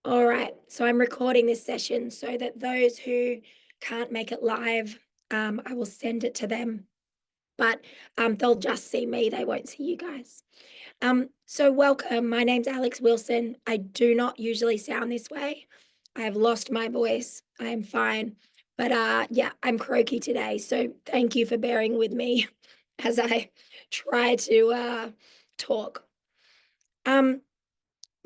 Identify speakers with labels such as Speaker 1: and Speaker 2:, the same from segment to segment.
Speaker 1: All right, so I'm recording this session so that those who can't make it live, I will send it to them, but they'll just see me, they won't see you guys. So welcome, my name's Alex Wilson. I do not usually sound this way. I have lost my voice, I am fine, but yeah, I'm croaky today, so thank you for bearing with me as I try to talk.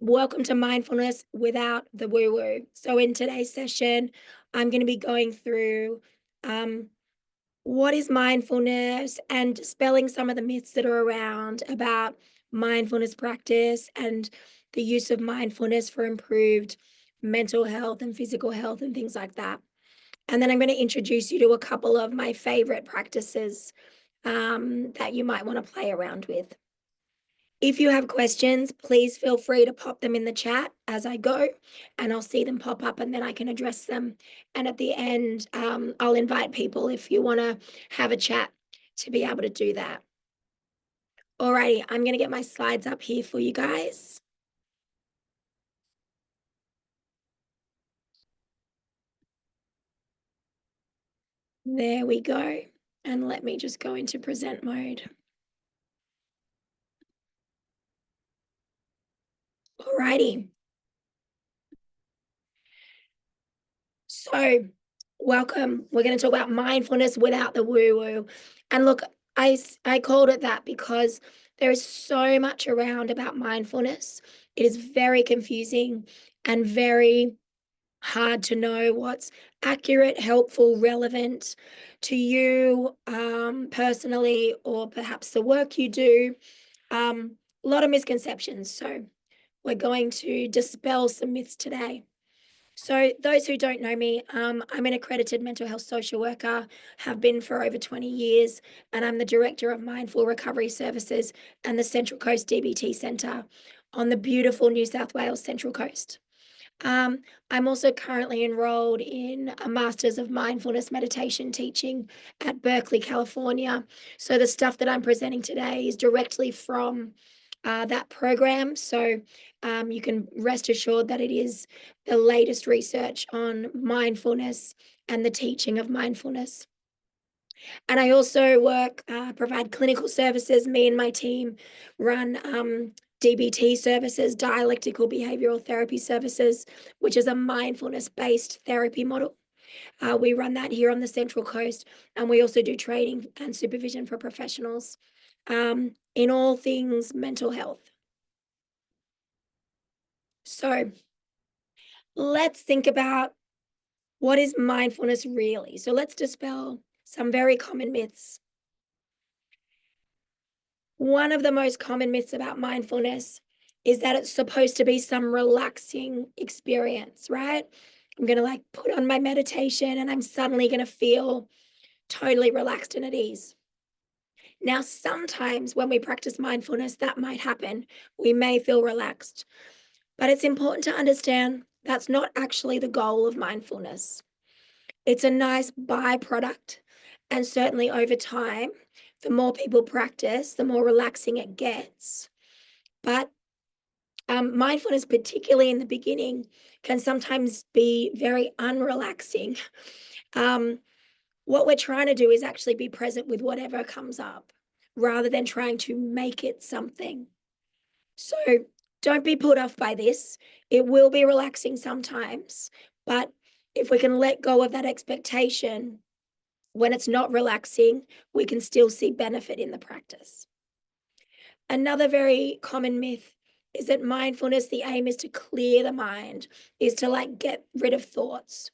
Speaker 1: Welcome to Mindfulness Without the Woo Woo. So, in today's session, I'm going to be going through what is mindfulness and dispelling some of the myths that are around about mindfulness practice and the use of mindfulness for improved mental health and physical health and things like that. And then I'm going to introduce you to a couple of my favorite practices that you might want to play around with. If you have questions, please feel free to pop them in the chat as I go, and I'll see them pop up and then I can address them. And at the end, I'll invite people if you want to have a chat to be able to do that. Alrighty, I'm going to get my slides up here for you guys. There we go. And let me just go into present mode. Alrighty. So, welcome. We're going to talk about mindfulness without the woo-woo. And look, I called it that because there is so much around about mindfulness. It is very confusing and very hard to know what's accurate, helpful, relevant to you personally, or perhaps the work you do. A lot of misconceptions. So, we're going to dispel some myths today. So those who don't know me, I'm an accredited mental health social worker, have been for over 20 years, and I'm the director of Mindful Recovery Services and the Central Coast DBT Centre on the beautiful New South Wales Central Coast. I'm also currently enrolled in a Master's of Mindfulness Meditation teaching at Berkeley, California. So the stuff that I'm presenting today is directly from that program. So you can rest assured that it is the latest research on mindfulness and the teaching of mindfulness. And I also provide clinical services. Me and my team run DBT services, dialectical behavioral therapy services, which is a mindfulness-based therapy model. We run that here on the Central Coast, and we also do training and supervision for professionals in all things mental health. So let's think about what is mindfulness really? So let's dispel some very common myths. One of the most common myths about mindfulness is that it's supposed to be some relaxing experience, right? I'm going to like put on my meditation and I'm suddenly going to feel totally relaxed and at ease. Now, sometimes when we practice mindfulness, that might happen. We may feel relaxed, but it's important to understand that's not actually the goal of mindfulness. It's a nice byproduct. And certainly over time, the more people practice, the more relaxing it gets. But mindfulness, particularly in the beginning, can sometimes be very unrelaxing. What we're trying to do is actually be present with whatever comes up rather than trying to make it something. So don't be put off by this. It will be relaxing sometimes, but if we can let go of that expectation, when it's not relaxing, we can still see benefit in the practice. Another very common myth is that mindfulness, the aim is to clear the mind, is to like get rid of thoughts.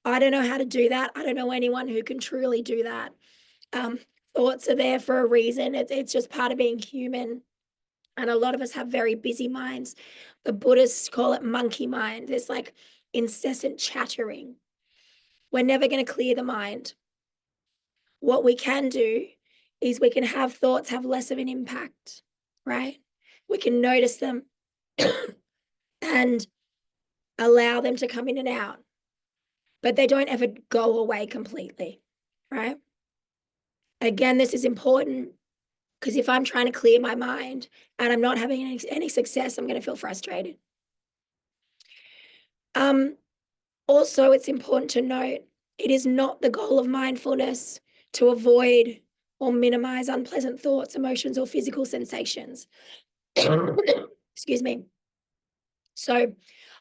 Speaker 1: I don't know how to do that. I don't know anyone who can truly do that. Thoughts are there for a reason. It's just part of being human. And a lot of us have very busy minds. The Buddhists call it monkey mind. There's like incessant chattering. We're never going to clear the mind. What we can do is we can have thoughts have less of an impact, right? We can notice them and allow them to come in and out, but they don't ever go away completely, right? Again, this is important because if I'm trying to clear my mind and I'm not having any success, I'm going to feel frustrated. Also, it's important to note, it is not the goal of mindfulness to avoid or minimize unpleasant thoughts, emotions, or physical sensations. Excuse me. So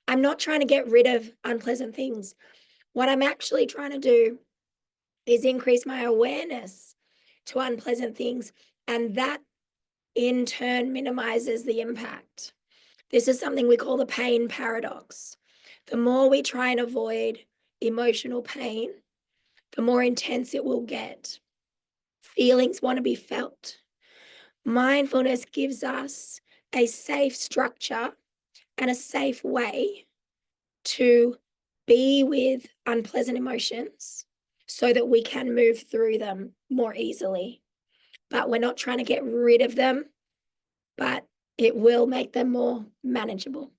Speaker 1: I'm not trying to get rid of unpleasant things. What I'm actually trying to do is increase my awareness to unpleasant things, and that in turn minimizes the impact. This is something we call the pain paradox. The more we try and avoid emotional pain, the more intense it will get. Feelings want to be felt. Mindfulness gives us a safe structure and a safe way to be with unpleasant emotions so that we can move through them more easily. But we're not trying to get rid of them, but it will make them more manageable.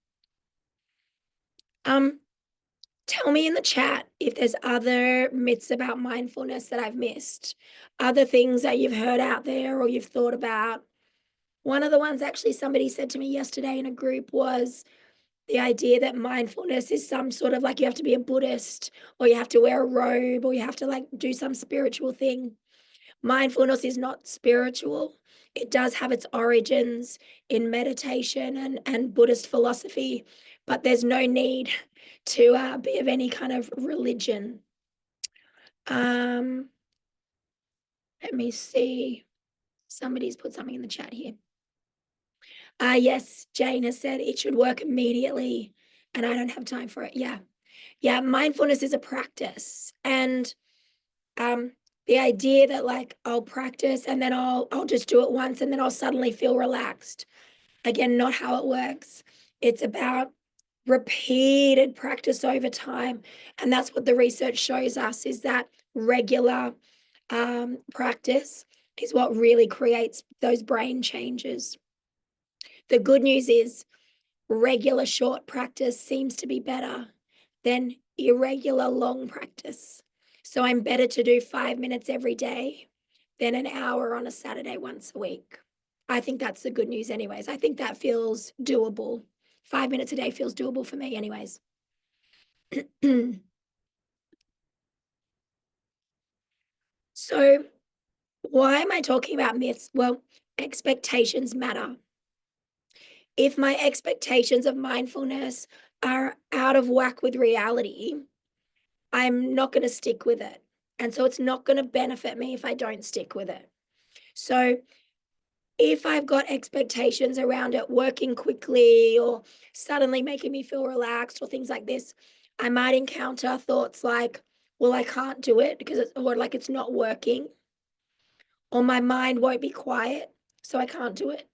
Speaker 1: Tell me in the chat if there's other myths about mindfulness that I've missed, other things that you've heard out there or you've thought about. One of the ones actually somebody said to me yesterday in a group was the idea that mindfulness is some sort of like you have to be a Buddhist or you have to wear a robe or you have to like do some spiritual thing. Mindfulness is not spiritual. It does have its origins in meditation and Buddhist philosophy, but there's no need to be of any kind of religion. Let me see. Somebody's put something in the chat here. Yes, Jane has said it should work immediately, and I don't have time for it. Yeah, mindfulness is a practice, and the idea that like I'll practice and then I'll just do it once and then I'll suddenly feel relaxed. Again, not how it works. It's about repeated practice over time, and that's what the research shows us is that regular practice is what really creates those brain changes. The good news is regular short practice seems to be better than irregular long practice. So I'm better to do 5 minutes every day than an hour on a Saturday once a week. I think that's the good news anyways. I think that feels doable. 5 minutes a day feels doable for me anyways. So why am I talking about myths? Well, expectations matter. If my expectations of mindfulness are out of whack with reality, I'm not going to stick with it. And so it's not going to benefit me if I don't stick with it. So if I've got expectations around it working quickly or suddenly making me feel relaxed or things like this, I might encounter thoughts like, well, I can't do it because it's not working, or my mind won't be quiet, so I can't do it.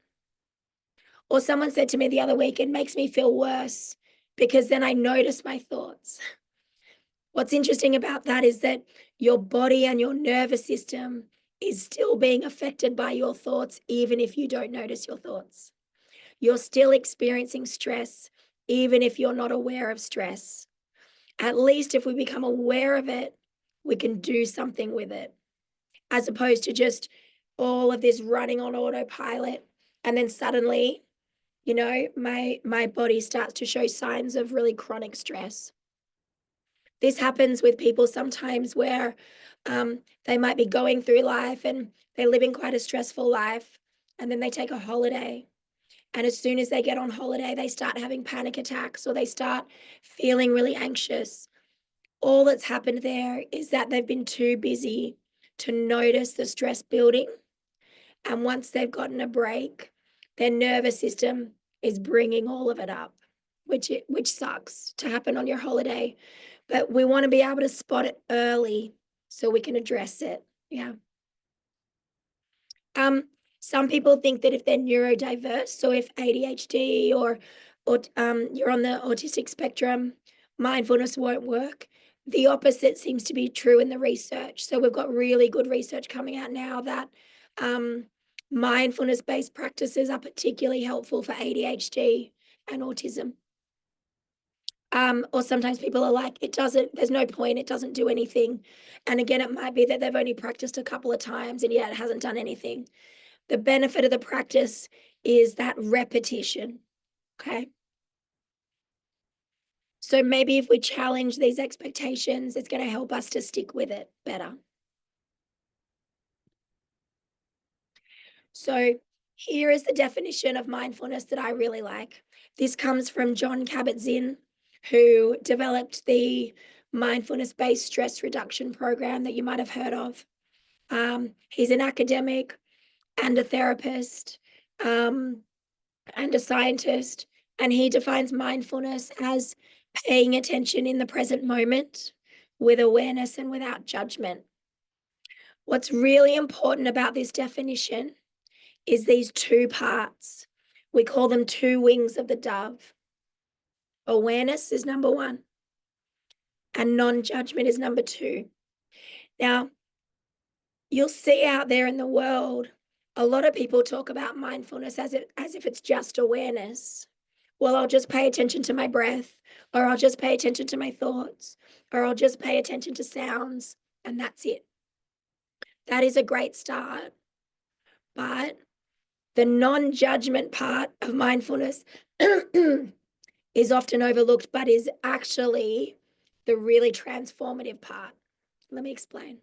Speaker 1: Or someone said to me the other week, it makes me feel worse because then I notice my thoughts. What's interesting about that is that your body and your nervous system is still being affected by your thoughts, even if you don't notice your thoughts. You're still experiencing stress, even if you're not aware of stress. At least if we become aware of it, we can do something with it, as opposed to just all of this running on autopilot. And then suddenly, my body starts to show signs of really chronic stress. This happens with people sometimes where they might be going through life and they're living quite a stressful life, and then they take a holiday. And as soon as they get on holiday, they start having panic attacks or they start feeling really anxious. All that's happened there is that they've been too busy to notice the stress building. And once they've gotten a break, their nervous system is bringing all of it up, which sucks to happen on your holiday. But we want to be able to spot it early so we can address it. Yeah. Some people think that if they're neurodiverse, so if ADHD or you're on the autistic spectrum, mindfulness won't work. The opposite seems to be true in the research. So we've got really good research coming out now that mindfulness-based practices are particularly helpful for ADHD and autism. Or sometimes people are like, there's no point, it doesn't do anything. And again, it might be that they've only practiced a couple of times and yet it hasn't done anything. The benefit of the practice is that repetition, okay? So maybe if we challenge these expectations, it's going to help us to stick with it better. So here is the definition of mindfulness that I really like. This comes from John Kabat-Zinn, who developed the mindfulness-based stress reduction program that you might have heard of. He's an academic and a therapist and a scientist, and he defines mindfulness as paying attention in the present moment with awareness and without judgment. What's really important about this definition is these two parts. We call them two wings of the dove. Awareness is number one, and non-judgment is number two. Now, you'll see out there in the world, a lot of people talk about mindfulness as if it's just awareness. Well, I'll just pay attention to my breath, or I'll just pay attention to my thoughts, or I'll just pay attention to sounds, and that's it. That is a great start. But the non-judgment part of mindfulness is often overlooked, but is actually the really transformative part. Let me explain.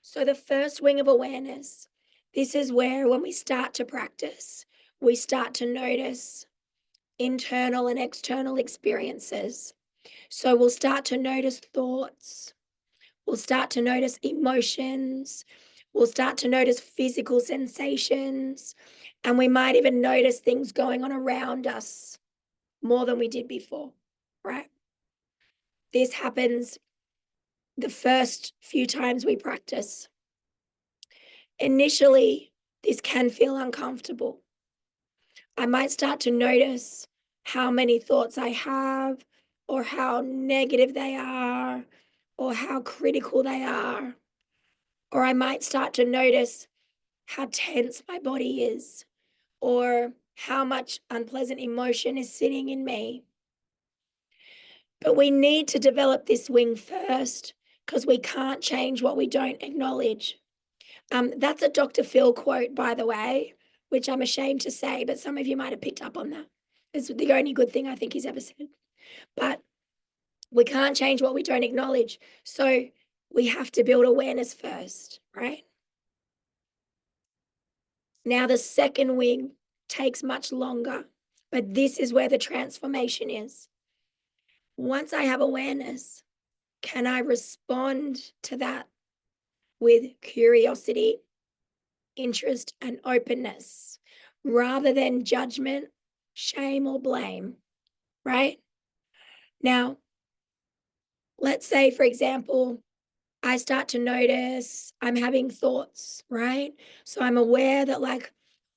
Speaker 1: So the first wing of awareness, this is where when we start to practice, we start to notice internal and external experiences. So we'll start to notice thoughts, we'll start to notice emotions, we'll start to notice physical sensations, and we might even notice things going on around us more than we did before, right? This happens the first few times we practice. Initially, this can feel uncomfortable. I might start to notice how many thoughts I have, or how negative they are, or how critical they are. Or I might start to notice how tense my body is, or how much unpleasant emotion is sitting in me. But we need to develop this wing first, because we can't change what we don't acknowledge. That's a Dr. Phil quote, by the way, which I'm ashamed to say, but some of you might have picked up on that. It's the only good thing I think he's ever said. But we can't change what we don't acknowledge. So we have to build awareness first, right? Now, the second wing takes much longer, but this is where the transformation is. Once I have awareness, can I respond to that with curiosity, interest, and openness, rather than judgment, shame, or blame, right? Now, let's say, for example, I start to notice I'm having thoughts, right? So I'm aware that, like,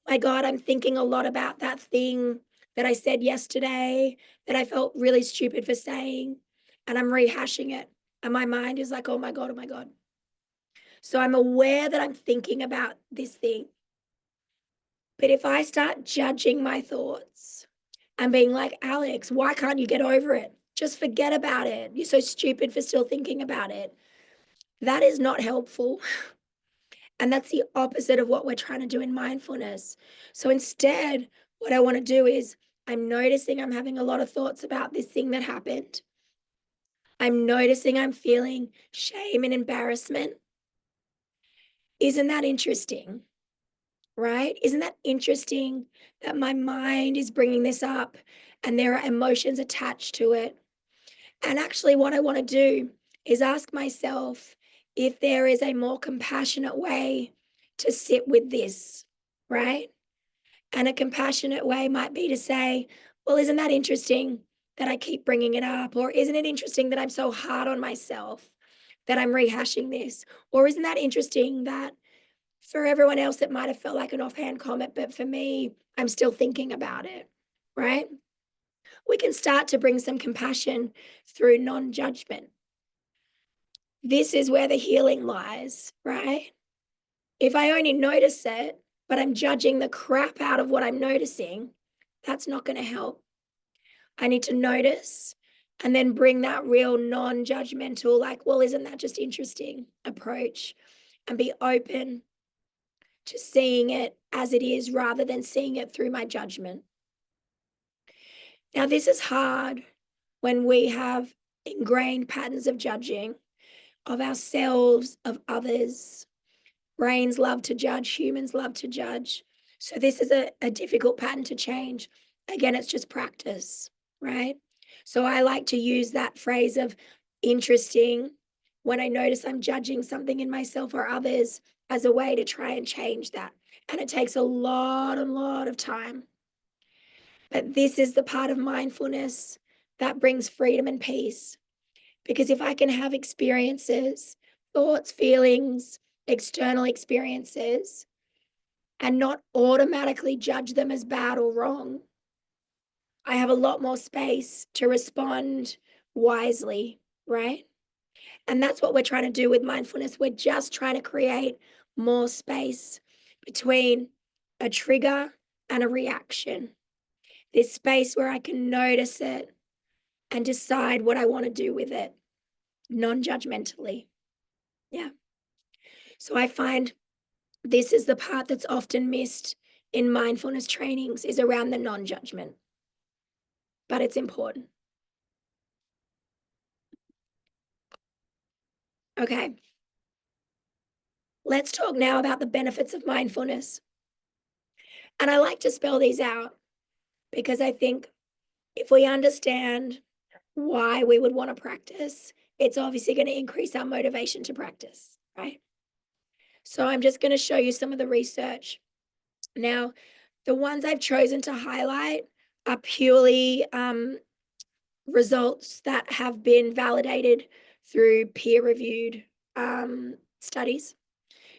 Speaker 1: my God, I'm thinking a lot about that thing that I said yesterday that I felt really stupid for saying, and I'm rehashing it. And my mind is like, oh my God, oh my God. So I'm aware that I'm thinking about this thing. But if I start judging my thoughts and being like, Alex, why can't you get over it? Just forget about it. You're so stupid for still thinking about it. That is not helpful. And that's the opposite of what we're trying to do in mindfulness. So instead, what I want to do is I'm noticing I'm having a lot of thoughts about this thing that happened. I'm noticing I'm feeling shame and embarrassment. Isn't that interesting? Right? Isn't that interesting that my mind is bringing this up and there are emotions attached to it? And actually, what I want to do is ask myself if there is a more compassionate way to sit with this, right? And a compassionate way might be to say, well, isn't that interesting that I keep bringing it up? Or isn't it interesting that I'm so hard on myself that I'm rehashing this? Or isn't that interesting that for everyone else, it might have felt like an offhand comment, but for me, I'm still thinking about it, right? We can start to bring some compassion through non-judgment. This is where the healing lies, right? If I only notice it, but I'm judging the crap out of what I'm noticing, that's not going to help. I need to notice and then bring that real non-judgmental, like, well, isn't that just interesting approach, and be open to seeing it as it is rather than seeing it through my judgment. Now, this is hard when we have ingrained patterns of judging of ourselves, of others. Brains love to judge, humans love to judge. So this is a difficult pattern to change. Again, it's just practice, right? So I like to use that phrase of interesting when I notice I'm judging something in myself or others as a way to try and change that. And it takes a lot of time. But this is the part of mindfulness that brings freedom and peace. Because if I can have experiences, thoughts, feelings, external experiences, and not automatically judge them as bad or wrong, I have a lot more space to respond wisely, right? And that's what we're trying to do with mindfulness. We're just trying to create more space between a trigger and a reaction. This space where I can notice it and decide what I want to do with it non-judgmentally. Yeah. So I find this is the part that's often missed in mindfulness trainings is around the non-judgment, but it's important. Okay. Let's talk now about the benefits of mindfulness. And I like to spell these out because I think if we understand why we would want to practice, it's obviously going to increase our motivation to practice, right? So I'm just going to show you some of the research. Now, the ones I've chosen to highlight are purely results that have been validated through peer-reviewed studies.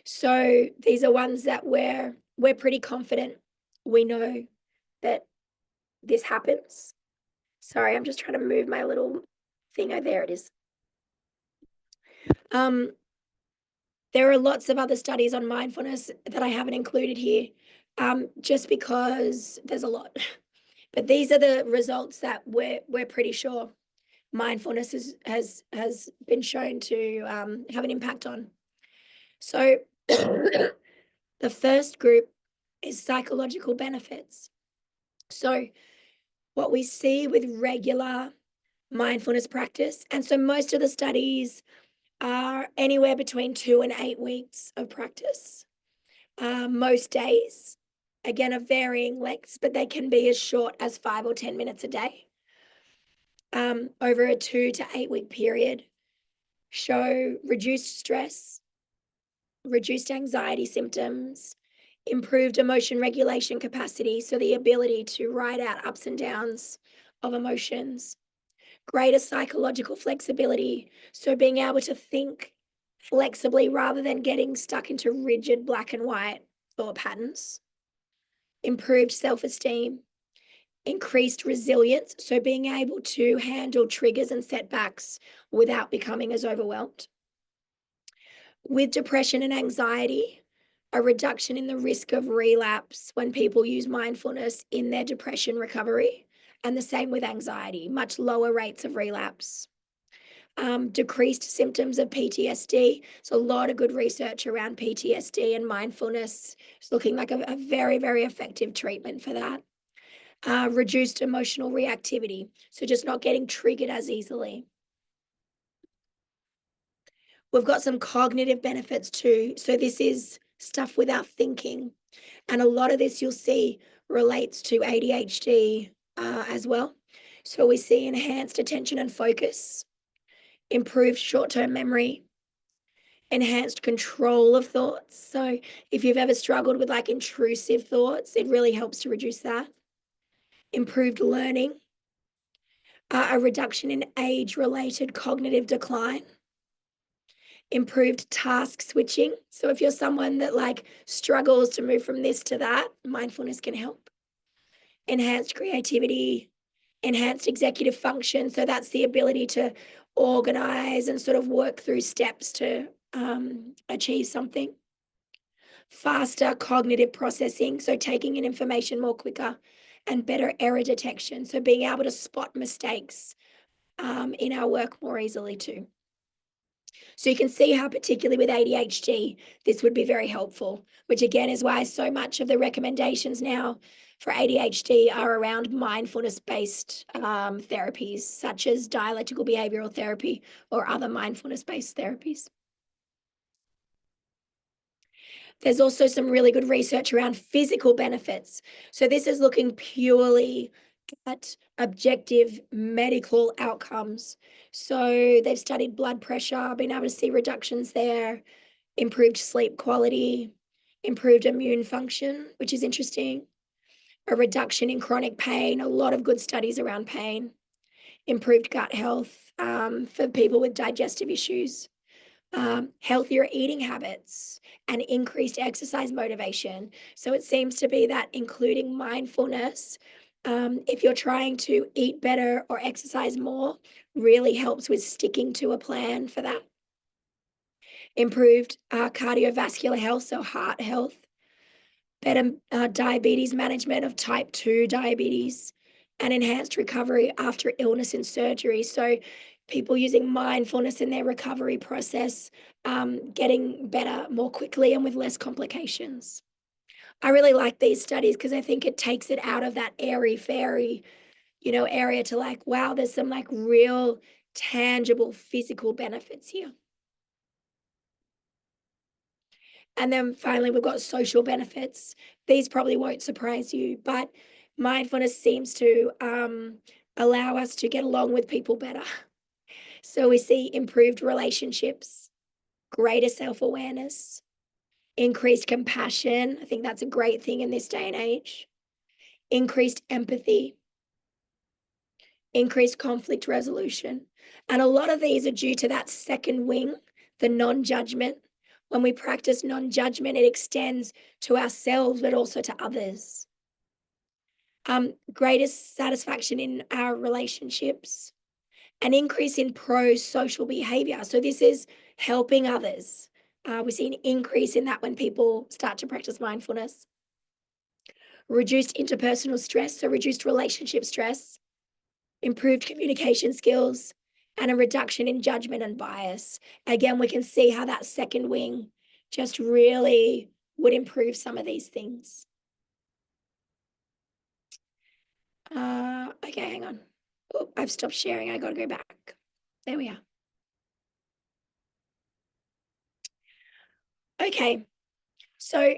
Speaker 1: So these are ones that we're pretty confident we know that this happens. Sorry, I'm just trying to move my little thing. Oh, there it is. There are lots of other studies on mindfulness that I haven't included here, just because there's a lot. But these are the results that we're pretty sure mindfulness has been shown to have an impact on. So the first group is psychological benefits. So what we see with regular mindfulness practice, and so most of the studies are anywhere between 2 and 8 weeks of practice. Most days, again, of varying lengths, but they can be as short as 5 or 10 minutes a day. Over a 2 to 8 week period, show reduced stress, reduced anxiety symptoms, improved emotion regulation capacity, so the ability to ride out ups and downs of emotions, greater psychological flexibility, so being able to think flexibly rather than getting stuck into rigid black and white thought patterns, improved self-esteem, increased resilience, so being able to handle triggers and setbacks without becoming as overwhelmed. With depression and anxiety, a reduction in the risk of relapse when people use mindfulness in their depression recovery, and the same with anxiety, much lower rates of relapse. Decreased symptoms of PTSD. So a lot of good research around PTSD and mindfulness. It's looking like a very, very effective treatment for that. Reduced emotional reactivity. So just not getting triggered as easily. We've got some cognitive benefits too. So this is stuff with our thinking. And a lot of this you'll see relates to ADHD as well. So we see enhanced attention and focus, improved short-term memory, enhanced control of thoughts. So if you've ever struggled with like intrusive thoughts, it really helps to reduce that. Improved learning, a reduction in age-related cognitive decline, improved task switching. So if you're someone that like struggles to move from this to that, mindfulness can help. Enhanced creativity, enhanced executive function. So that's the ability to organize and sort of work through steps to achieve something. Faster cognitive processing, so taking in information more quicker, and better error detection, so being able to spot mistakes in our work more easily too. So you can see how, particularly with ADHD, this would be very helpful, which again is why so much of the recommendations now for ADHD are around mindfulness based therapies, such as dialectical behavioral therapy or other mindfulness based therapies. There's also some really good research around physical benefits. So this is looking purely at objective medical outcomes. So they've studied blood pressure, been able to see reductions there, improved sleep quality, improved immune function, which is interesting, a reduction in chronic pain, a lot of good studies around pain, improved gut health for people with digestive issues, healthier eating habits, and increased exercise motivation. So it seems to be that including mindfulness, if you're trying to eat better or exercise more, really helps with sticking to a plan for that. Improved cardiovascular health, so heart health, better diabetes management of type 2 diabetes, and enhanced recovery after illness and surgery. So, people using mindfulness in their recovery process, getting better more quickly and with less complications. I really like these studies because I think it takes it out of that airy fairy, area to like, wow, there's some like real tangible physical benefits here. And then finally, we've got social benefits. These probably won't surprise you, but mindfulness seems to allow us to get along with people better. So we see improved relationships, greater self awareness, increased compassion. I think that's a great thing in this day and age, increased empathy, increased conflict resolution. And a lot of these are due to that second wing, the non judgment. When we practice non judgment, it extends to ourselves, but also to others. Greatest satisfaction in our relationships, an increase in pro social behavior. So, this is helping others. We see an increase in that when people start to practice mindfulness. Reduced interpersonal stress, so reduced relationship stress, improved communication skills, and a reduction in judgment and bias. Again, we can see how that second wing just really would improve some of these things. Okay, hang on. Oh, I've stopped sharing. I got to go back. There we are. Okay, so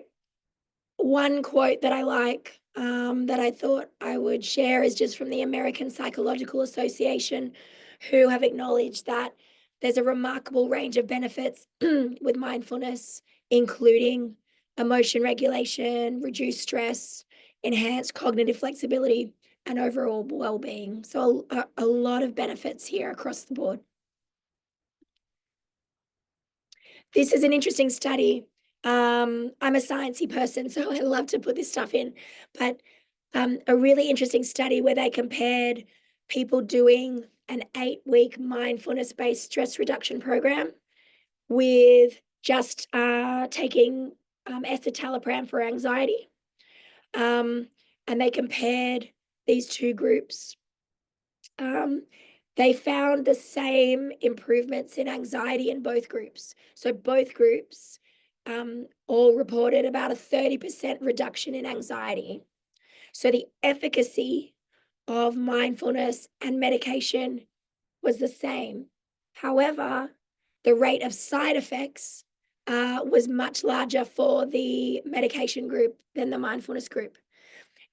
Speaker 1: one quote that I like that I thought I would share is just from the American Psychological Association, who have acknowledged that there's a remarkable range of benefits with mindfulness, including emotion regulation, reduced stress, enhanced cognitive flexibility, and overall well being. So, a lot of benefits here across the board. This is an interesting study. I'm a sciencey person, so I love to put this stuff in. But a really interesting study where they compared people doing an 8-week mindfulness based stress reduction program with just taking escitalopram for anxiety. And they compared these two groups. They found the same improvements in anxiety in both groups. So both groups all reported about a 30% reduction in anxiety. So the efficacy of mindfulness and medication was the same. However, the rate of side effects was much larger for the medication group than the mindfulness group.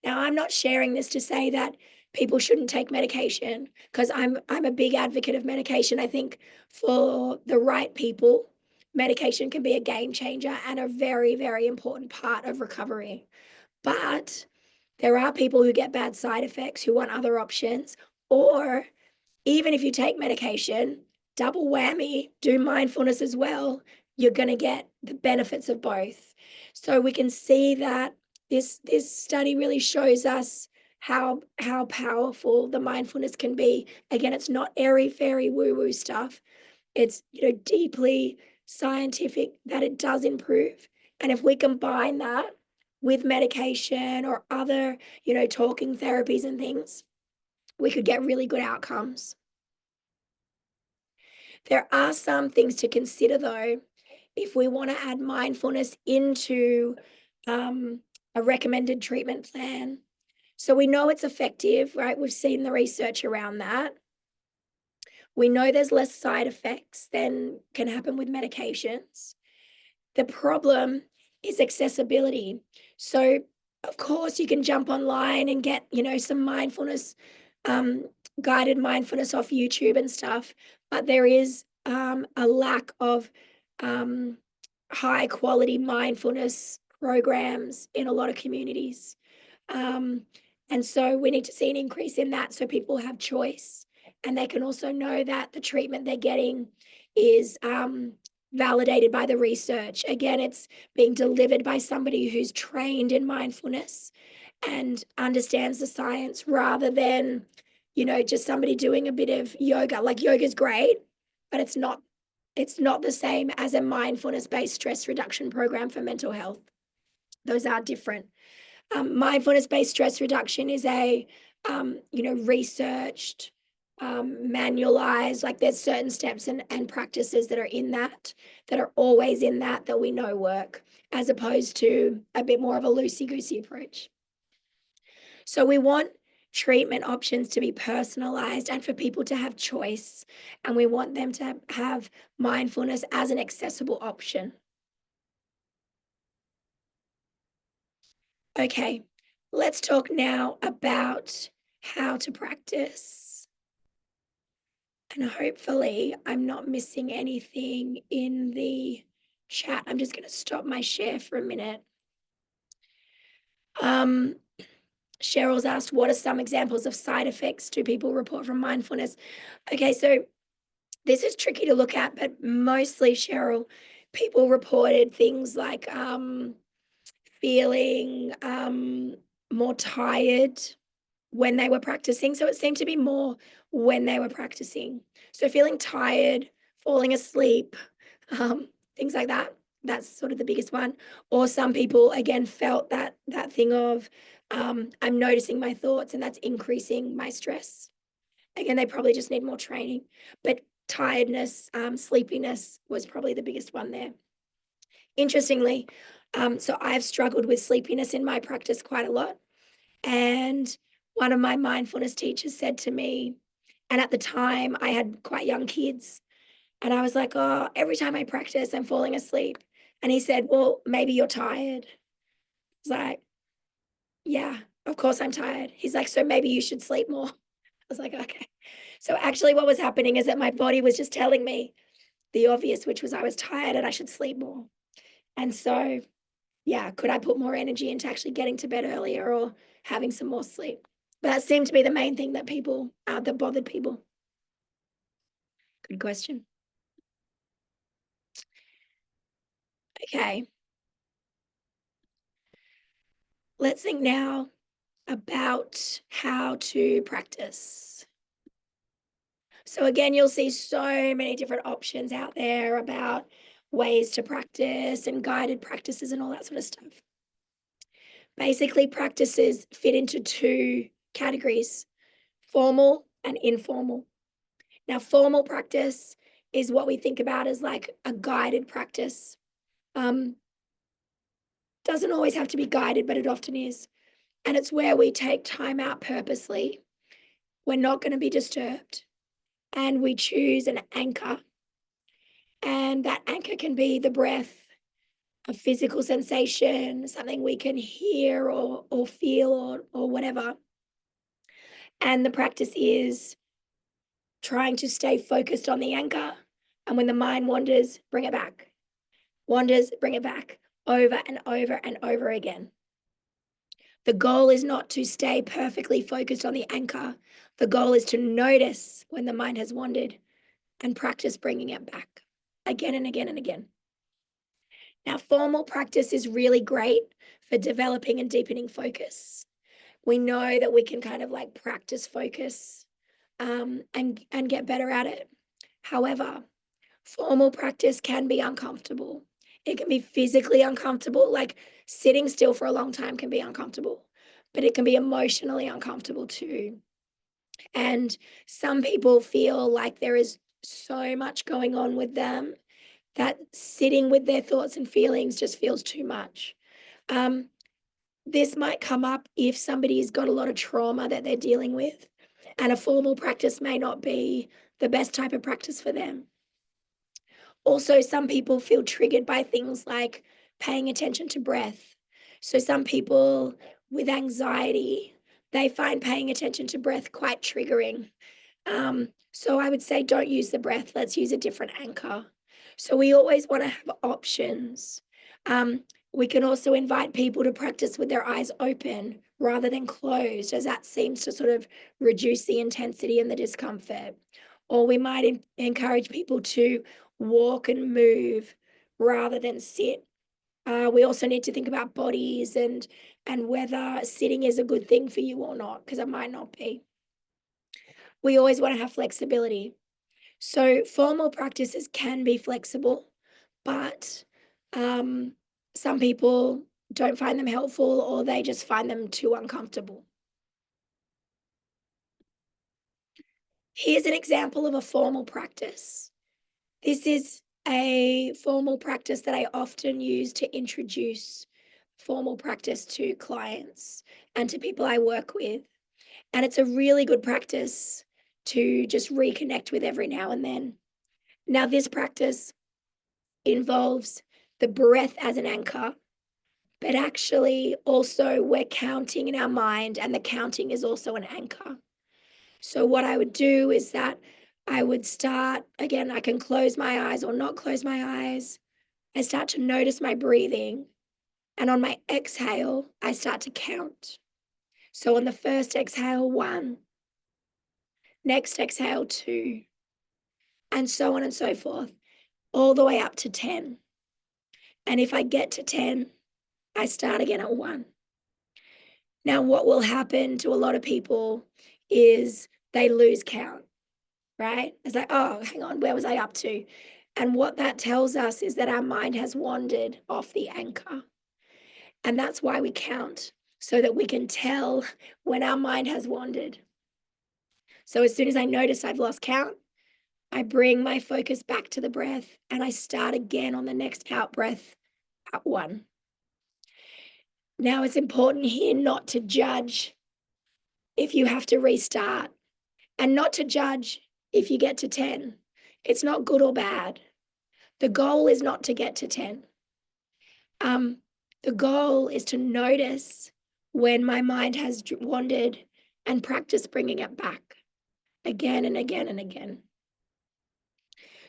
Speaker 1: Now, I'm not sharing this to say that people shouldn't take medication, because I'm a big advocate of medication. I think for the right people, medication can be a game changer and a very, very important part of recovery. But there are people who get bad side effects who want other options, or even if you take medication, double whammy, do mindfulness as well, you're going to get the benefits of both. So we can see that this study really shows us how powerful the mindfulness can be. Again, it's not airy fairy woo woo stuff. It's deeply scientific that it does improve. And if we combine that with medication or other, talking therapies and things, we could get really good outcomes. There are some things to consider though, if we want to add mindfulness into um, a recommended treatment plan. So we know it's effective, right? We've seen the research around that. We know there's less side effects than can happen with medications. The problem is accessibility. So, of course, you can jump online and get, some mindfulness, um, guided mindfulness off YouTube and stuff, but there is a lack of um, high quality mindfulness programs in a lot of communities. Um, and so we need to see an increase in that so people have choice and they can also know that the treatment they're getting is validated by the research. Again, it's being delivered by somebody who's trained in mindfulness and understands the science rather than, just somebody doing a bit of yoga. Like yoga's great, but it's not the same as a mindfulness-based stress reduction program for mental health. Those are different. Mindfulness-based stress reduction is a, researched, manualized, like there's certain steps and practices that are in that are always in that we know work, as opposed to a bit more of a loosey-goosey approach. So we want treatment options to be personalized and for people to have choice. And we want them to have mindfulness as an accessible option. Okay, let's talk now about how to practice. And hopefully I'm not missing anything in the chat. I'm just going to stop my share for a minute. Cheryl's asked, what are some examples of side effects do people report from mindfulness? Okay, so this is tricky to look at, but mostly, Cheryl, people reported things like feeling more tired when they were practicing. So it seemed to be more when they were practicing. So feeling tired, falling asleep, things like that. That's sort of the biggest one. Or some people again felt that thing of I'm noticing my thoughts and that's increasing my stress. Again, they probably just need more training. But tiredness, sleepiness was probably the biggest one there. Interestingly, so I've struggled with sleepiness in my practice quite a lot. And one of my mindfulness teachers said to me, and at the time I had quite young kids, and I was like, oh, every time I practice, I'm falling asleep. And he said, well, maybe you're tired. I was like, yeah, of course I'm tired. He's like, so maybe you should sleep more. I was like, okay. So actually what was happening is that my body was just telling me the obvious, which was I was tired and I should sleep more. And so, yeah, could I put more energy into actually getting to bed earlier or having some more sleep? But that seemed to be the main thing that people, that bothered people. Good question. Okay. Let's think now about how to practice. So again, you'll see so many different options out there about ways to practice and guided practices and all that sort of stuff. Basically, practices fit into two categories, formal and informal. Now, formal practice is what we think about as like a guided practice. Doesn't always have to be guided, but it often is. And it's where we take time out purposely. We're not going to be disturbed. And we choose an anchor. And that anchor can be the breath, a physical sensation, something we can hear or feel or whatever. And the practice is trying to stay focused on the anchor. And when the mind wanders, bring it back. Wanders, bring it back over and over and over again. The goal is not to stay perfectly focused on the anchor. The goal is to notice when the mind has wandered and practice bringing it back again and again and again. Now, formal practice is really great for developing and deepening focus. We know that we can kind of like practice focus and get better at it. However, formal practice can be uncomfortable. It can be physically uncomfortable, like sitting still for a long time can be uncomfortable, but it can be emotionally uncomfortable too. And some people feel like there is so much going on with them that sitting with their thoughts and feelings just feels too much. Um, this might come up if somebody's got a lot of trauma that they're dealing with, and a formal practice may not be the best type of practice for them. Also, some people feel triggered by things like paying attention to breath. So, some people with anxiety, they find paying attention to breath quite triggering. So I would say don't use the breath. Let's use a different anchor. So we always want to have options. Um, we can also invite people to practice with their eyes open rather than closed, as that seems to sort of reduce the intensity and the discomfort. Or we might encourage people to walk and move rather than sit. We also need to think about bodies and whether sitting is a good thing for you or not, because it might not be. We always want to have flexibility. So formal practices can be flexible, but um, some people don't find them helpful or they just find them too uncomfortable. Here's an example of a formal practice. This is a formal practice that I often use to introduce formal practice to clients and to people I work with. And it's a really good practice to just reconnect with every now and then. Now, this practice involves the breath as an anchor, but actually also we're counting in our mind, and the counting is also an anchor. So, what I would do is that I would start again, I can close my eyes or not close my eyes. I start to notice my breathing. And on my exhale, I start to count. So, on the first exhale, 1, next exhale, 2, and so on and so forth, all the way up to 10. And if I get to 10, I start again at 1. Now, what will happen to a lot of people is they lose count, right? It's like, oh, hang on, where was I up to? And what that tells us is that our mind has wandered off the anchor. And that's why we count, so that we can tell when our mind has wandered. So as soon as I notice I've lost count, I bring my focus back to the breath and I start again on the next out breath at 1. Now, it's important here not to judge if you have to restart and not to judge if you get to 10. It's not good or bad. The goal is not to get to 10. The goal is to notice when my mind has wandered and practice bringing it back again and again and again.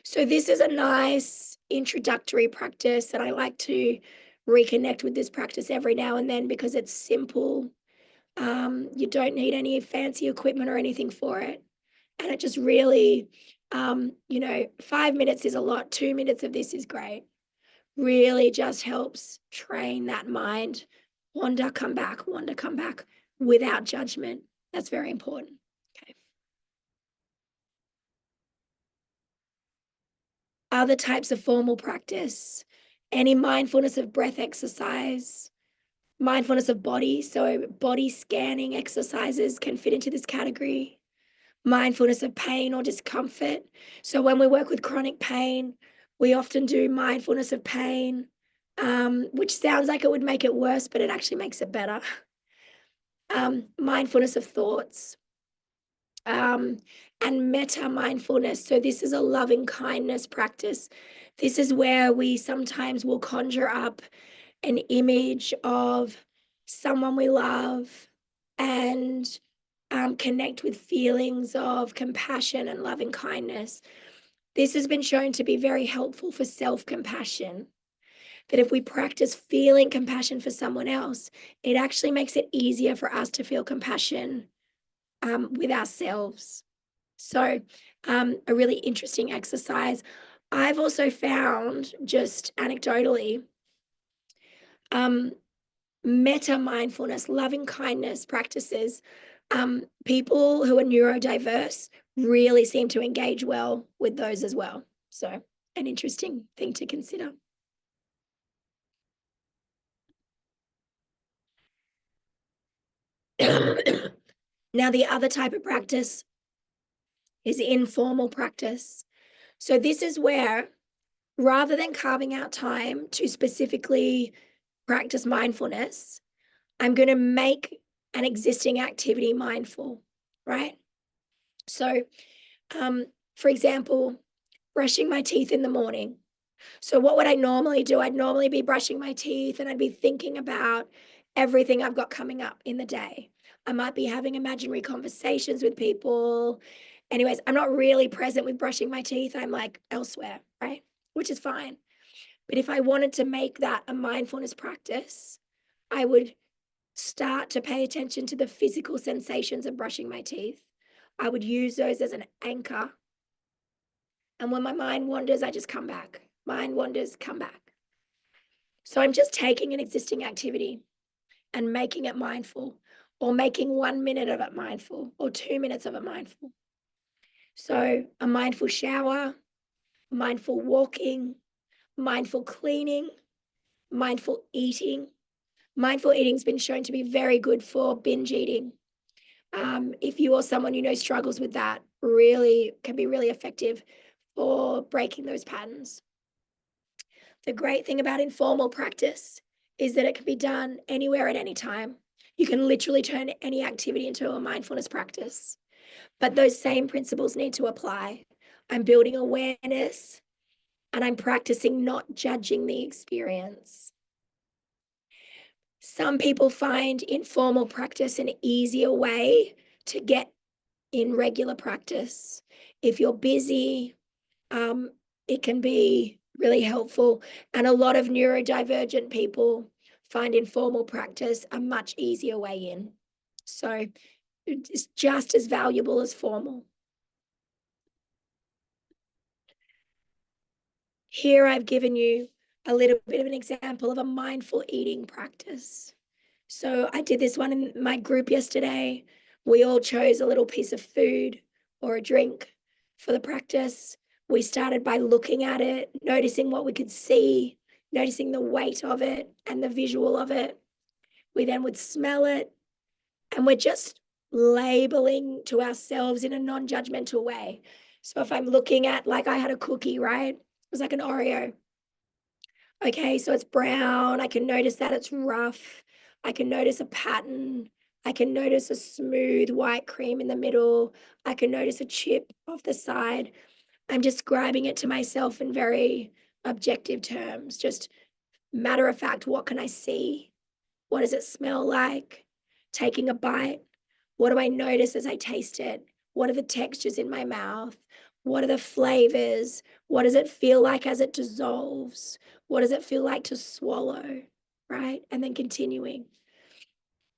Speaker 1: So this is a nice introductory practice, and I like to reconnect with this practice every now and then because it's simple. You don't need any fancy equipment or anything for it. And it just really, 5 minutes is a lot. 2 minutes of this is great. Really just helps train that mind. Wander, come back, without judgment. That's very important. Okay. Other types of formal practice, any mindfulness of breath exercise, mindfulness of body. So, body scanning exercises can fit into this category. Mindfulness of pain or discomfort. So, when we work with chronic pain, we often do mindfulness of pain, which sounds like it would make it worse, but it actually makes it better. Mindfulness of thoughts. And meta mindfulness. So, this is a loving kindness practice. This is where we sometimes will conjure up an image of someone we love and connect with feelings of compassion and loving kindness. This has been shown to be very helpful for self-compassion. That if we practice feeling compassion for someone else, it actually makes it easier for us to feel compassion with ourselves. So, a really interesting exercise. I've also found, just anecdotally, meta mindfulness, loving kindness practices, people who are neurodiverse really seem to engage well with those as well. So, an interesting thing to consider. Now, the other type of practice is informal practice. So this is where, rather than carving out time to specifically practice mindfulness, I'm going to make an existing activity mindful, right? So, for example, brushing my teeth in the morning. So what would I normally do? I'd normally be brushing my teeth and I'd be thinking about everything I've got coming up in the day. I might be having imaginary conversations with people. Anyways, I'm not really present with brushing my teeth. I'm like elsewhere, right? Which is fine. But if I wanted to make that a mindfulness practice, I would start to pay attention to the physical sensations of brushing my teeth. I would use those as an anchor. And when my mind wanders, I just come back. Mind wanders, come back. So I'm just taking an existing activity and making it mindful, or making 1 minute of it mindful, or 2 minutes of it mindful. So a mindful shower, mindful walking, mindful cleaning, mindful eating. Mindful eating has been shown to be very good for binge eating. If you or someone you know struggles with that, really can be really effective for breaking those patterns. The great thing about informal practice is that it can be done anywhere at any time. You can literally turn any activity into a mindfulness practice, but those same principles need to apply. I'm building awareness and I'm practicing not judging the experience. Some people find informal practice an easier way to get in regular practice. If you're busy, it can be really helpful. And a lot of neurodivergent people find informal practice a much easier way in. So it's just as valuable as formal. Here I've given you a little bit of an example of a mindful eating practice. So I did this one in my group yesterday. We all chose a little piece of food or a drink for the practice. We started by looking at it, noticing what we could see, noticing the weight of it and the visual of it. We then would smell it, and we're just labeling to ourselves in a non-judgmental way. So if I'm looking at, like I had a cookie, right? It was like an Oreo. Okay, so it's brown. I can notice that it's rough. I can notice a pattern. I can notice a smooth white cream in the middle. I can notice a chip off the side. I'm describing it to myself in very objective terms, just matter of fact, what can I see? What does it smell like? Taking a bite. What do I notice as I taste it? What are the textures in my mouth? What are the flavors? What does it feel like as it dissolves? What does it feel like to swallow? Right? And then continuing.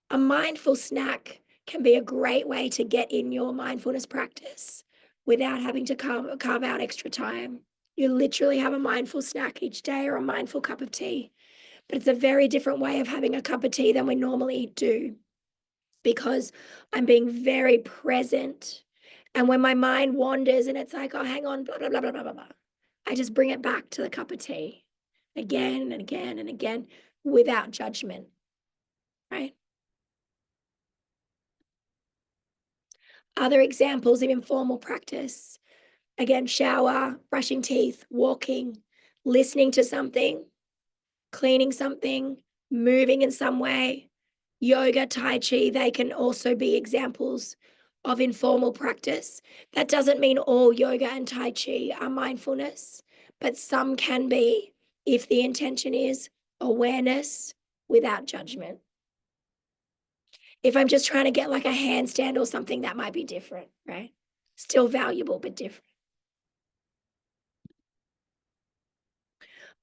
Speaker 1: A mindful snack can be a great way to get in your mindfulness practice without having to carve out extra time. You literally have a mindful snack each day or a mindful cup of tea, but it's a very different way of having a cup of tea than we normally do, because I'm being very present. And when my mind wanders and it's like, oh, hang on, blah, blah, blah, blah, blah, blah, blah, I just bring it back to the cup of tea again and again and again without judgment, right? Other examples of informal practice, again, shower, brushing teeth, walking, listening to something, cleaning something, moving in some way, yoga, Tai Chi, they can also be examples of informal practice. That doesn't mean all yoga and Tai Chi are mindfulness, but some can be if the intention is awareness without judgment. If I'm just trying to get like a handstand or something, that might be different, right? Still valuable, but different.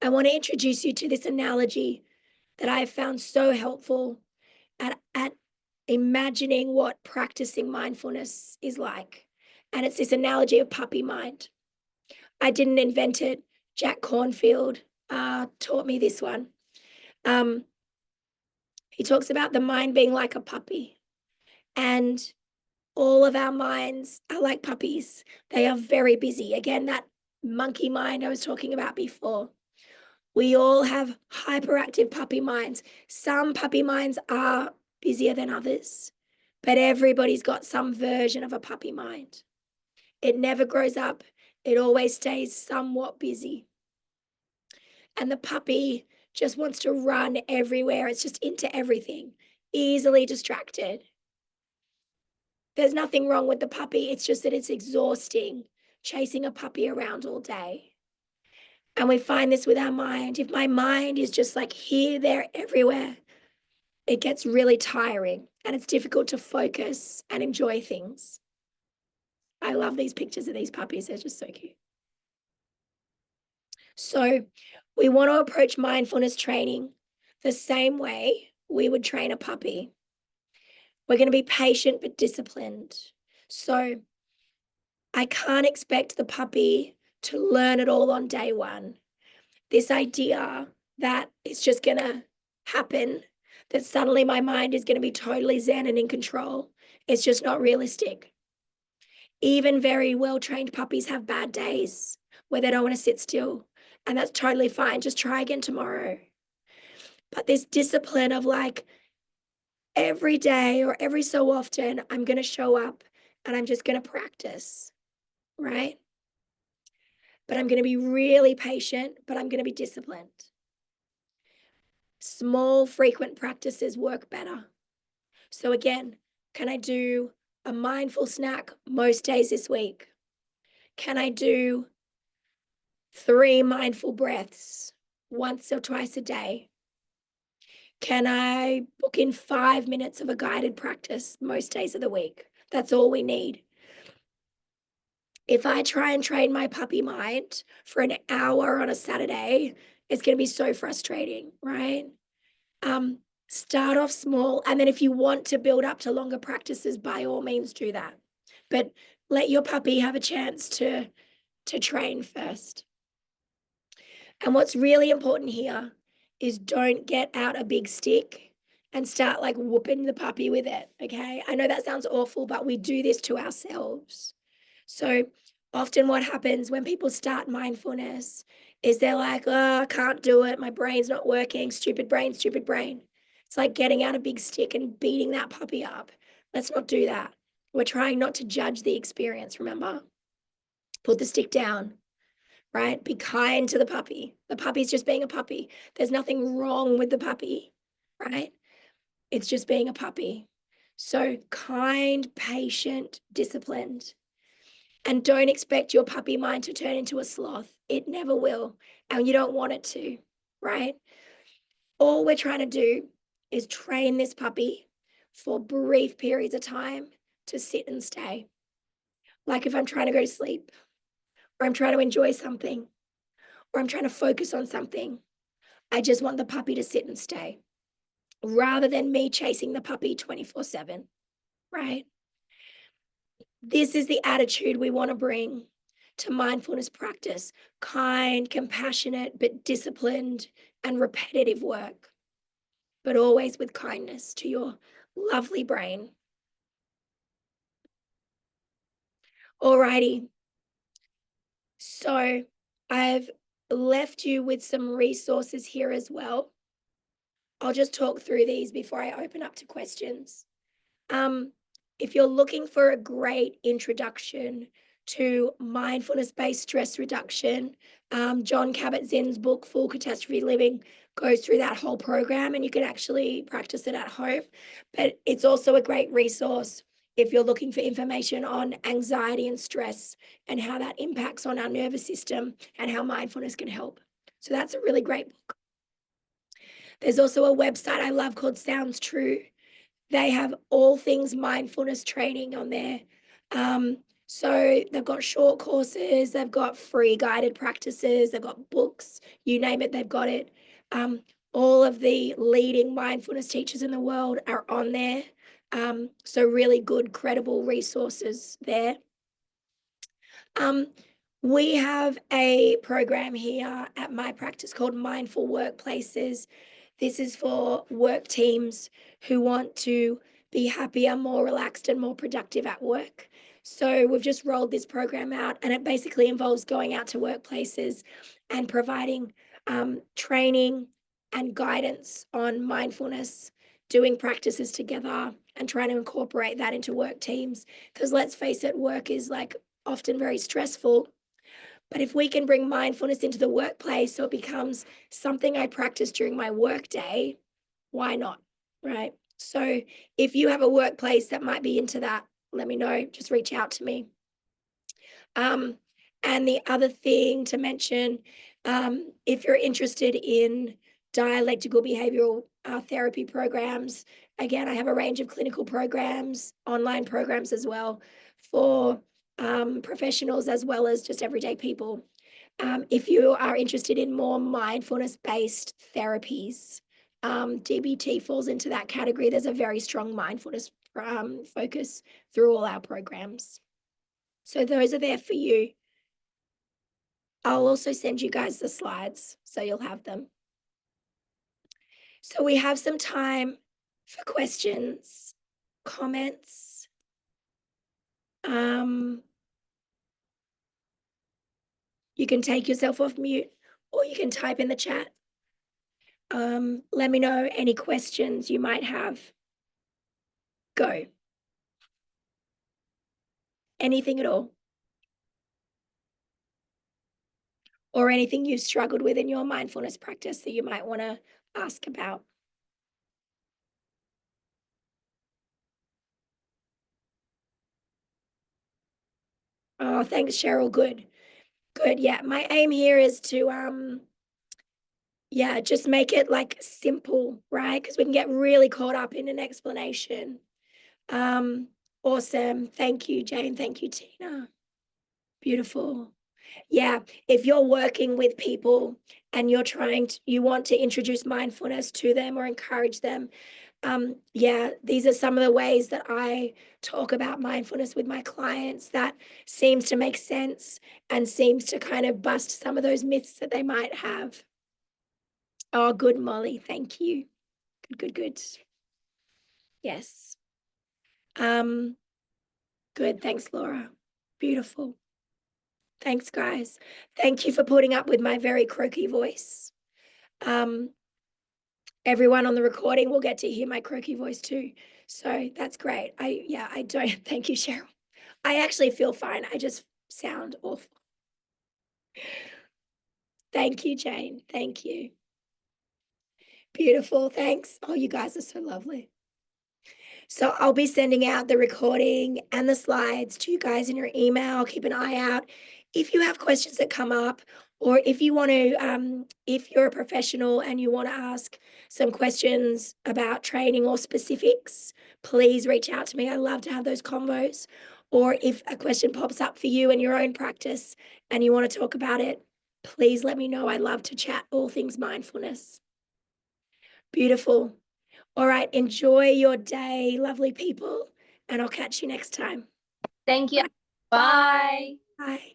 Speaker 1: I want to introduce you to this analogy that I have found so helpful at imagining what practicing mindfulness is like. And it's this analogy of puppy mind. I didn't invent it. Jack Cornfield taught me this one. He talks about the mind being like a puppy, and all of our minds are like puppies. They are very busy. Again, that monkey mind I was talking about before. We all have hyperactive puppy minds. Some puppy minds are busier than others, but everybody's got some version of a puppy mind. It never grows up, It always stays somewhat busy. And the puppy just wants to run everywhere. It's just into everything, easily distracted. There's nothing wrong with the puppy. It's just that it's exhausting chasing a puppy around all day. And we find this with our mind. If my mind is just like here, there, everywhere, it gets really tiring and it's difficult to focus and enjoy things. I love these pictures of these puppies. They're just so cute. So we want to approach mindfulness training the same way we would train a puppy. We're going to be patient but disciplined. So I can't expect the puppy to learn it all on day one. This idea that it's just going to happen, that suddenly my mind is going to be totally zen and in control, it's just not realistic. Even very well-trained puppies have bad days where they don't want to sit still, and that's totally fine. Just try again tomorrow. But this discipline of like every day or every so often, I'm going to show up and I'm just going to practice, right? But I'm going to be really patient, but I'm going to be disciplined. Small, frequent practices work better. So again, can I do a mindful snack most days this week? Can I do 3 mindful breaths once or twice a day? Can I book in 5 minutes of a guided practice most days of the week? That's all we need. If I try and train my puppy mind for an hour on a Saturday, it's going to be so frustrating, right? Start off small. And then if you want to build up to longer practices, by all means do that. But let your puppy have a chance to train first. And what's really important here is don't get out a big stick and start like whooping the puppy with it, okay? I know that sounds awful, but we do this to ourselves. So often what happens when people start mindfulness is they're like, oh, I can't do it. My brain's not working. Stupid brain, stupid brain. It's like getting out a big stick and beating that puppy up. Let's not do that. We're trying not to judge the experience, remember? Put the stick down, right? Be kind to the puppy. The puppy's just being a puppy. There's nothing wrong with the puppy, right? It's just being a puppy. So kind, patient, disciplined. And don't expect your puppy mind to turn into a sloth. It never will. And you don't want it to, right? All we're trying to do is train this puppy for brief periods of time to sit and stay. Like if I'm trying to go to sleep, or I'm trying to enjoy something, or I'm trying to focus on something, I just want the puppy to sit and stay rather than me chasing the puppy 24/7, right? This is the attitude we want to bring to mindfulness practice: kind, compassionate, but disciplined and repetitive work, but always with kindness to your lovely brain. Alrighty. So I've left you with some resources here as well. I'll just talk through these before I open up to questions. If you're looking for a great introduction to mindfulness-based stress reduction, John Kabat-Zinn's book, Full Catastrophe Living, goes through that whole program and you can actually practice it at home. But it's also a great resource if you're looking for information on anxiety and stress and how that impacts on our nervous system and how mindfulness can help. So that's a really great book. There's also a website I love called Sounds True. They have all things mindfulness training on there. So they've got short courses, they've got free guided practices, they've got books, you name it, they've got it. All of the leading mindfulness teachers in the world are on there. So really good, credible resources there. We have a program here at my practice called Mindful Workplaces. This is for work teams who want to be happier, more relaxed, and more productive at work. So we've just rolled this program out, and it basically involves going out to workplaces and providing training and guidance on mindfulness, doing practices together, and trying to incorporate that into work teams. Because let's face it, work is like often very stressful. But if we can bring mindfulness into the workplace so it becomes something I practice during my work day, why not? Right. So if you have a workplace that might be into that, let me know. Just reach out to me. And the other thing to mention, if you're interested in dialectical behavioral therapy programs, again, I have a range of clinical programs, online programs as well for professionals as well as just everyday people. If you are interested in more mindfulness-based therapies, DBT falls into that category. There's a very strong mindfulness focus through all our programs. So those are there for you. I'll also send you guys the slides so you'll have them. So we have some time for questions, comments. You can take yourself off mute or you can type in the chat. Let me know any questions you might have. Go. Anything at all. Or anything you've struggled with in your mindfulness practice that you might want to ask about. Oh, thanks, Cheryl. Good. Good. Yeah. My aim here is to yeah, just make it like simple, right? Because we can get really caught up in an explanation. Awesome. Thank you, Jane. Thank you, Tina. Beautiful. Yeah, if you're working with people and you want to introduce mindfulness to them or encourage them, yeah, these are some of the ways that I talk about mindfulness with my clients that seems to make sense and seems to kind of bust some of those myths that they might have. Oh, good, Molly. Thank you. Good, good, good. Yes. Good. Thanks, Laura. Beautiful. Thanks, guys. Thank you for putting up with my very croaky voice. Everyone on the recording will get to hear my croaky voice too. So that's great. I don't, thank you, Cheryl. I actually feel fine. I just sound awful. Thank you, Jane. Thank you. Beautiful. Thanks. Oh, you guys are so lovely. So I'll be sending out the recording and the slides to you guys in your email. Keep an eye out. If you have questions that come up, or if you want to, if you're a professional and you want to ask some questions about training or specifics, please reach out to me. I love to have those convos. Or if a question pops up for you in your own practice and you want to talk about it, please let me know. I love to chat all things mindfulness. Beautiful. All right, enjoy your day, lovely people, and I'll catch you next time.
Speaker 2: Thank you. Bye.
Speaker 1: Bye.